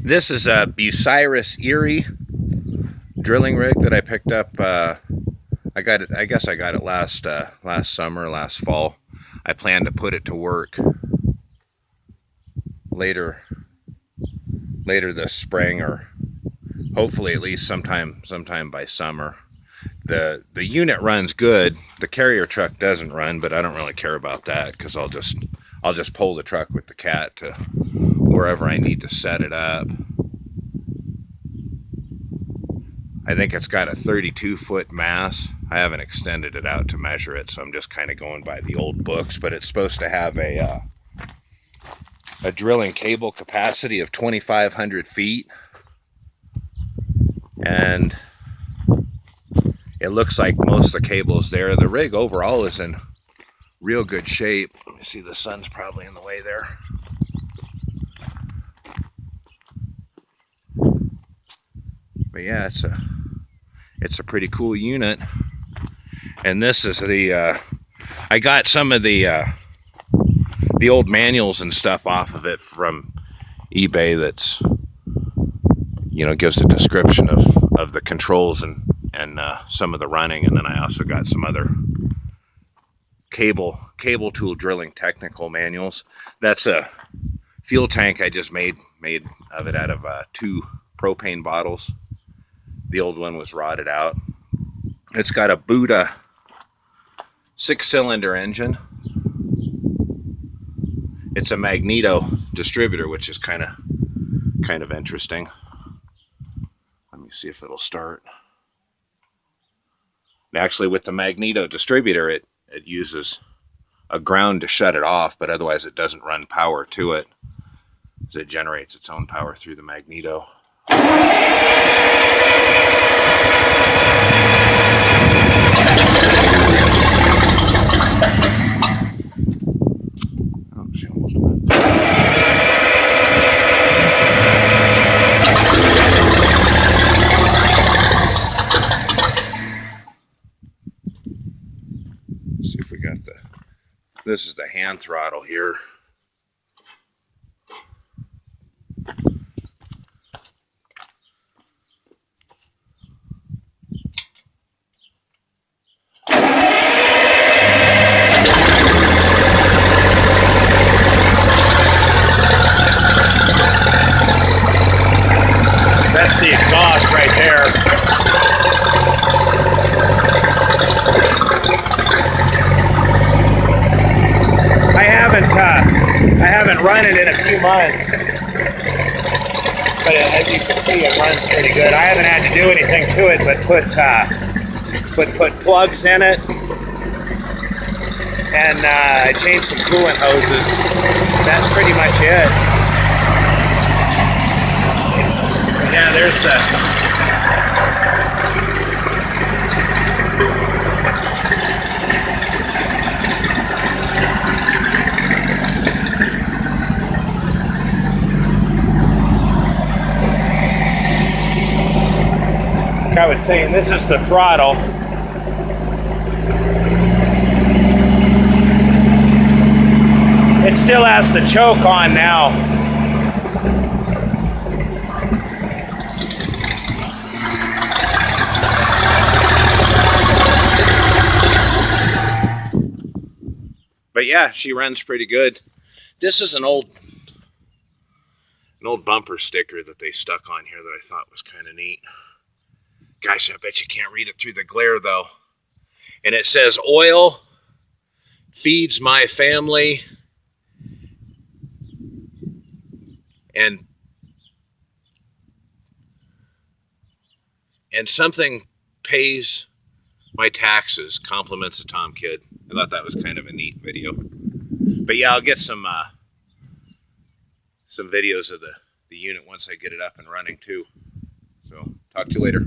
This is a Bucyrus Erie drilling rig that I picked up. I got it. I guess I got it last summer, last fall. I plan to put it to work later this spring, or hopefully at least sometime by summer. The unit runs good. The carrier truck doesn't run, but I don't really care about that because I'll just pull the truck with the cat to wherever I need to set it up. I think it's got a 32-foot mass. I haven't extended it out to measure it, so I'm just kind of going by the old books, but it's supposed to have a drilling cable capacity of 2,500 feet. And it looks like most of the cable's there. The rig overall is in real good shape. Let me see, the sun's probably in the way there. But yeah, it's a pretty cool unit. And this is the I got some of the old manuals and stuff off of it from eBay. That's, you know, gives a description of the controls and some of the running. And then I also got some other cable tool drilling technical manuals. That's a fuel tank I just made of it out of 2 propane bottles. The old one was rotted out. It's got a Buda 6-cylinder engine. It's a magneto distributor, which is kind of interesting. Let me see if it'll start. And actually, with the magneto distributor, it uses a ground to shut it off, but otherwise it doesn't run power to it, as it generates its own power through the magneto. Oh, she almost went. Let's see if we got this is the hand throttle here. That's the exhaust right there. I haven't run it in a few months, but as you can see, it runs pretty good. I haven't had to do anything to it, but put plugs in it, and I changed some coolant hoses. That's pretty much it. Yeah, there's the like I was saying, this is the throttle. It still has the choke on now. But yeah, she runs pretty good. This is an old bumper sticker that they stuck on here that I thought was kind of neat. Gosh, I bet you can't read it through the glare though. And it says, "Oil feeds my family, and something pays my taxes. Compliments of Tom Kid." I thought that was kind of a neat video. But yeah, I'll get some videos of the unit once I get it up and running too. So talk to you later.